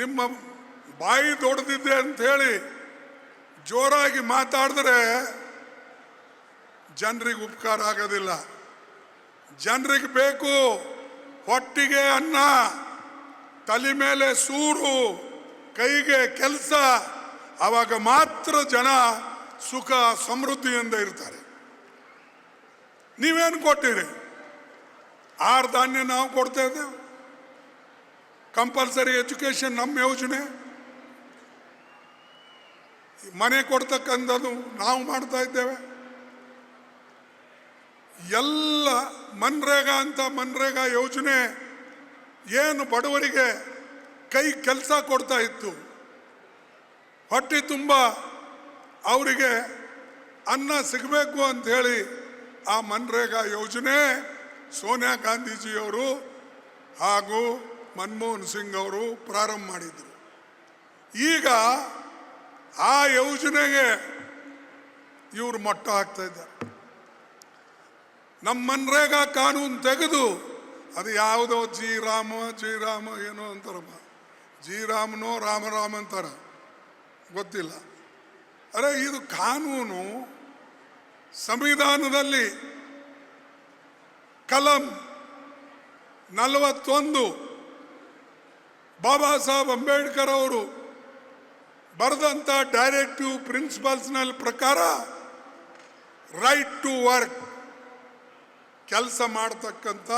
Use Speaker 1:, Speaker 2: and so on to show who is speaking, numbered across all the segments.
Speaker 1: ನಿಮ್ಮ ಬಾಯಿ ದೊಡ್ಡದಿದೆ ಅಂತ ಹೇಳಿ ಜೋರಾಗಿ ಮಾತಾಡಿದ್ರೆ ಜನರಿಗೆ ಉಪಕಾರ ಆಗೋದಿಲ್ಲ. ಜನರಿಗೆ ಬೇಕು ಹೊಟ್ಟಿಗೆ ಅನ್ನ, ತಲೆ ಮೇಲೆ ಸೂರು, ಕೈಗೆ ಕೆಲಸ. ಆವಾಗ ಮಾತ್ರ ಜನ ಸುಖ ಸಮೃದ್ಧಿಯಿಂದ ಇರ್ತಾರೆ. ನೀವೇನು ಕೊಟ್ಟಿರಿ? ಆಹಾರ ಧಾನ್ಯ ನಾವು ಕೊಡ್ತಾ ಇದ್ದೇವೆ. ಕಂಪಲ್ಸರಿ ಎಜುಕೇಶನ್ ನಮ್ಮ ಯೋಜನೆ. ಮನೆ ಕೊಡ್ತಕ್ಕಂಥದ್ದು ನಾವು ಮಾಡ್ತಾ ಇದ್ದೇವೆ. ಎಲ್ಲ ಮನ್ರೇಗಾ ಅಂತ ಮನ್ರೇಗಾ ಯೋಜನೆ ಏನು ಬಡವರಿಗೆ ಕೈ ಕೆಲಸ ಕೊಡ್ತಾ ಇತ್ತು, ಹೊಟ್ಟೆ ತುಂಬ ಅವರಿಗೆ ಅನ್ನ ಸಿಗಬೇಕು ಅಂತ ಹೇಳಿ ಆ ಮನ್ರೇಗಾ ಯೋಜನೆ ಸೋನಿಯಾ ಗಾಂಧೀಜಿಯವರು ಹಾಗೂ ಮನಮೋಹನ್ ಸಿಂಗ್ ಅವರು ಪ್ರಾರಂಭ ಮಾಡಿದರು. ಈಗ ಆ ಯೋಜನೆಗೆ ಇವರು ಮೊಟ್ಟ ಹಾಕ್ತಾ ಇದ್ದಾರೆ. ನಮ್ಮ ಮನ್ರೇಗಾ ಕಾನೂನು ತೆಗೆದು ಅದು ಯಾವುದೋ ಜಿ ರಾಮ ಏನೋ ಅಂತಾರಮ್ಮ, ಜಿ ರಾಮನೋ ರಾಮ ಅಂತಾರ ಗೊತ್ತಿಲ್ಲ. ಅರೆ ಇದು ಕಾನೂನು ಸಂವಿಧಾನದಲ್ಲಿ ಕಲಂ 41 ಬಾಬಾ ಸಾಹೇಬ್ ಅಂಬೇಡ್ಕರ್ ಅವರು ಬರೆದಂಥ ಡೈರೆಕ್ಟಿವ್ ಪ್ರಿನ್ಸಿಪಲ್ಸ್ನಲ್ಲಿ ಪ್ರಕಾರ ರೈಟ್ ಟು ವರ್ಕ್, ಕೆಲಸ ಮಾಡ್ತಕ್ಕಂಥ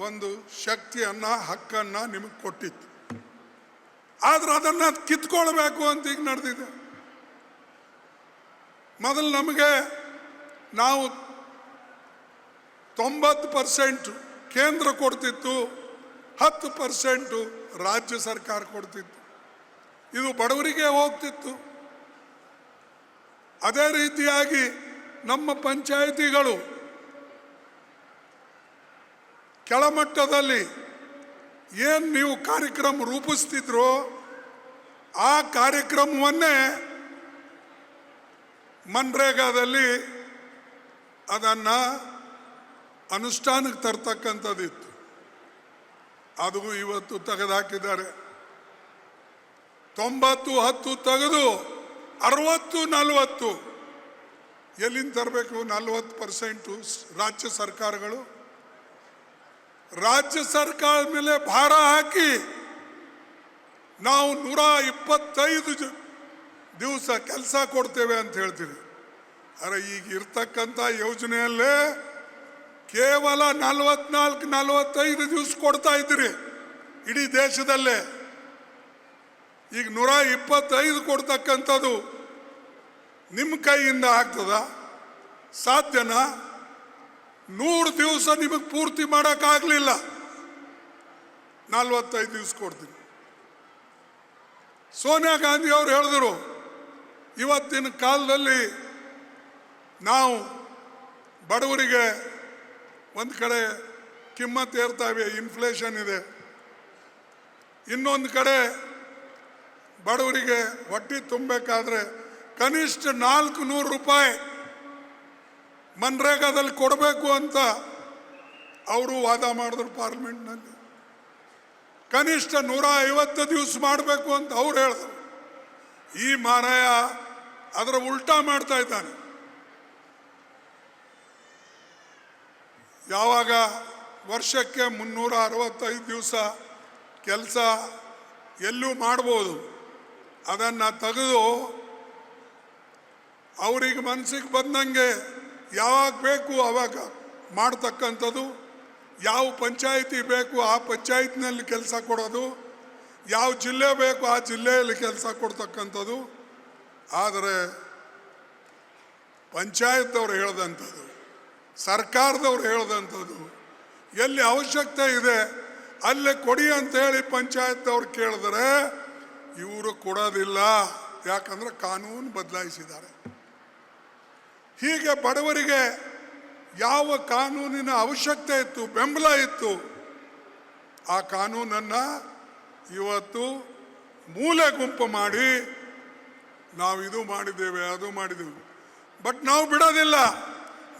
Speaker 1: ಒಂದು ಶಕ್ತಿಯನ್ನು ಹಕ್ಕನ್ನು ನಿಮಗೆ ಕೊಟ್ಟಿತ್ತು. ಆದ್ರೆ ಅದನ್ನು ಕಿತ್ಕೊಳ್ಬೇಕು ಅಂತ ಈಗ ನಡೆದಿದೆ. ಮೊದಲು ನಾವು 90% ಕೇಂದ್ರ ಕೊಡ್ತಿತ್ತು, 10% ರಾಜ್ಯ ಸರ್ಕಾರ ಕೊಡ್ತಿತ್ತು. ಇದು ಬಡವರಿಗೆ ಹೋಗ್ತಿತ್ತು. ಅದೇ ರೀತಿಯಾಗಿ ನಮ್ಮ ಪಂಚಾಯಿತಿಗಳು ಕೆಳಮಟ್ಟದಲ್ಲಿ ಏನು ನೀವು ಕಾರ್ಯಕ್ರಮ ರೂಪಿಸ್ತಿದ್ರೋ ಆ ಕಾರ್ಯಕ್ರಮವನ್ನೇ ಮನ್ರೇಗಾದಲ್ಲಿ ಅದನ್ನು ಅನುಷ್ಠಾನಕ್ಕೆ ತರ್ತಕ್ಕಂಥದ್ದಿತ್ತು. ಅದು ಇವತ್ತು ತೆಗೆದುಹಾಕಿದ್ದಾರೆ. 90-10 ತೆಗೆದು 60-40 ಎಲ್ಲಿಂದ ತರಬೇಕು? 40% ರಾಜ್ಯ ಸರ್ಕಾರಗಳು. ರಾಜ್ಯ ಸರ್ಕಾರದ ಮೇಲೆ ಭಾರ ಹಾಕಿ ನಾವು 125 ದಿವಸ ಕೆಲಸ ಕೊಡ್ತೇವೆ ಅಂತ ಹೇಳ್ತೀವಿ. ಅರೆ ಈಗ ಇರ್ತಕ್ಕಂಥ ಯೋಜನೆಯಲ್ಲೇ ಕೇವಲ 44-45 ದಿವಸ ಕೊಡ್ತಾ ಇದ್ದೀರಿ ಇಡೀ ದೇಶದಲ್ಲೇ. ಈಗ 125 ಕೊಡ್ತಕ್ಕಂಥದ್ದು ನಿಮ್ಮ ಕೈಯಿಂದ ಆಗ್ತದ? ಸಾಧ್ಯನಾ? 100 ದಿವಸ ನಿಮಗೆ ಪೂರ್ತಿ ಮಾಡೋಕ್ಕಾಗಲಿಲ್ಲ, 45 ದಿವಸ ಕೊಡ್ತೀನಿ. ಸೋನಿಯಾ ಗಾಂಧಿ ಅವರು ಹೇಳಿದ್ರು, ಇವತ್ತಿನ ಕಾಲದಲ್ಲಿ ನಾವು ಬಡವರಿಗೆ ಒಂದು ಕಡೆ ಕಿಮ್ಮತ್ತು ಏರ್ತಾವೆ, ಇನ್ಫ್ಲೇಷನ್ ಇದೆ, ಇನ್ನೊಂದು ಕಡೆ ಬಡವರಿಗೆ ಹೊಟ್ಟೆ ತುಂಬಬೇಕಾದ್ರೆ ಕನಿಷ್ಠ 400 ರೂಪಾಯಿ ಮನ್ರೇಗಾದಲ್ಲಿ ಕೊಡಬೇಕು ಅಂತ ಅವರು ವಾದ ಮಾಡಿದ್ರು ಪಾರ್ಲಿಮೆಂಟ್ನಲ್ಲಿ. ಕನಿಷ್ಠ 150 ದಿವಸ ಮಾಡಬೇಕು ಅಂತ ಅವ್ರು ಹೇಳಿದ್ರು. ಈ ಮಾರಾಯ ಅದರ ಉಲ್ಟಾ ಮಾಡ್ತಾ ಇದ್ದಾನೆ. ಯಾವಾಗ ವರ್ಷಕ್ಕೆ 365 ದಿವಸ ಕೆಲಸ ಎಲ್ಲೂ ಮಾಡ್ಬೋದು, ಅದನ್ನು ತೆಗೆದು ಅವ್ರಿಗೆ ಮನಸ್ಸಿಗೆ ಬಂದಂಗೆ ಯಾವಾಗ ಬೇಕು ಆವಾಗ ಮಾಡ್ತಕ್ಕಂಥದ್ದು, ಯಾವ ಪಂಚಾಯಿತಿ ಬೇಕು ಆ ಪಂಚಾಯತ್ನಲ್ಲಿ ಕೆಲಸ ಕೊಡೋದು, ಯಾವ ಜಿಲ್ಲೆ ಬೇಕು ಆ ಜಿಲ್ಲೆಯಲ್ಲಿ ಕೆಲಸ ಕೊಡ್ತಕ್ಕಂಥದ್ದು. ಆದರೆ ಪಂಚಾಯತ್ದವ್ರು ಹೇಳ್ದಂಥದ್ದು, ಸರ್ಕಾರದವ್ರು ಹೇಳ್ದಂಥದ್ದು, ಎಲ್ಲಿ ಅವಶ್ಯಕತೆ ಇದೆ ಅಲ್ಲೇ ಕೊಡಿ ಅಂತೇಳಿ ಪಂಚಾಯತ್ದವ್ರು ಕೇಳಿದ್ರೆ ಇವರು ಕೊಡೋದಿಲ್ಲ. ಯಾಕಂದ್ರೆ ಕಾನೂನು ಬದಲಾಯಿಸಿದ್ದಾರೆ. ಹೀಗೆ ಬಡವರಿಗೆ ಯಾವ ಕಾನೂನಿನ ಅವಶ್ಯಕತೆ ಇತ್ತು, ಬೆಂಬಲ ಇತ್ತು, ಆ ಕಾನೂನನ್ನು ಇವತ್ತು ಮೂಲೆ ಗುಂಪು ಮಾಡಿ ನಾವು ಇದು ಮಾಡಿದ್ದೇವೆ ಅದು ಮಾಡಿದ್ದೇವೆ. ಬಟ್ ನಾವು ಬಿಡೋದಿಲ್ಲ,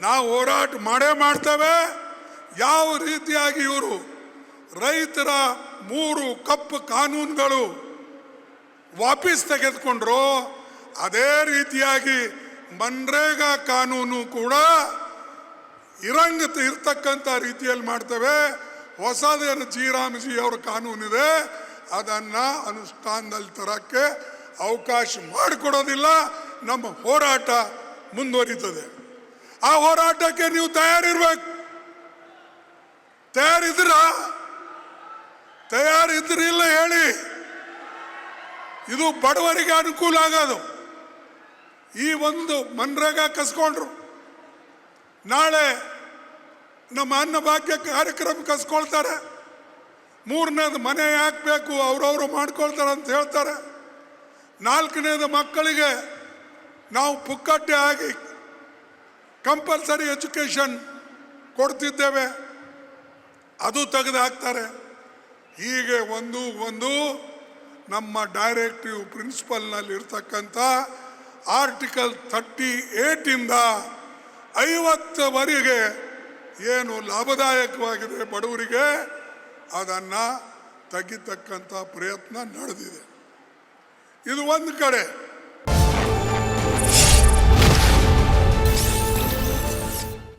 Speaker 1: ನಾವು ಹೋರಾಟ ಮಾಡೇ ಮಾಡ್ತೇವೆ. ಯಾವ ರೀತಿಯಾಗಿ ಇವರು ರೈತರ 3 ಕಪ್ಪು ಕಾನೂನುಗಳು ವಾಪಸ್ ತೆಗೆದುಕೊಂಡ್ರು, ಅದೇ ರೀತಿಯಾಗಿ ಮನ್ರೇಗಾ ಕಾನೂನು ಕೂಡ ಇರ್ತಕ್ಕಂಥ ರೀತಿಯಲ್ಲಿ ಮಾಡ್ತೇವೆ. ಹೊಸದೇನು ಜಿ ಅವರ ಕಾನೂನಿದೆ ಅದನ್ನು ಅನುಷ್ಠಾನದಲ್ಲಿ ತರಕ್ಕೆ ಅವಕಾಶ ಮಾಡಿಕೊಡೋದಿಲ್ಲ. ನಮ್ಮ ಹೋರಾಟ ಮುಂದುವರಿತದೆ. ಆ ಹೋರಾಟಕ್ಕೆ ನೀವು ತಯಾರಿರ್ಬೇಕು. ತಯಾರಿದ್ರಿಲ್ಲ ಹೇಳಿ. ಇದು ಬಡವರಿಗೆ ಅನುಕೂಲ ಆಗೋದು. ಈ ಒಂದು ಮನ್ರೇಗಾ ಕಸ್ಕೊಂಡ್ರು, ನಾಳೆ ನಮ್ಮ ಅನ್ನಭಾಗ್ಯ ಕಾರ್ಯಕ್ರಮ ಕಸ್ಕೊಳ್ತಾರೆ. 3ನೇದು ಮನೆ ಹಾಕಬೇಕು ಅವ್ರವ್ರು ಮಾಡ್ಕೊಳ್ತಾರೆ ಅಂತ ಹೇಳ್ತಾರೆ. 4ನೇದು ಮಕ್ಕಳಿಗೆ ನಾವು ಪುಕ್ಕಟ್ಟೆ ಆಗಿ ಕಂಪಲ್ಸರಿ ಎಜುಕೇಷನ್ ಕೊಡ್ತಿದ್ದೇವೆ, ಅದು ತೆಗೆದು ಹಾಕ್ತಾರೆ. ಹೀಗೆ ಒಂದು ನಮ್ಮ ಡೈರೆಕ್ಟಿವ್ ಪ್ರಿನ್ಸಿಪಲ್ನಲ್ಲಿ ಇರ್ತಕ್ಕಂಥ ಆರ್ಟಿಕಲ್ 38ಇಂದ 50ವರೆಗೆ ಏನು ಲಾಭದಾಯಕವಾಗಿದೆ ಬಡವರಿಗೆ ಅದನ್ನು ತೆಗಿತಕ್ಕಂಥ ಪ್ರಯತ್ನ ನಡೆದಿದೆ. ಇದು ಒಂದು ಕಡೆ.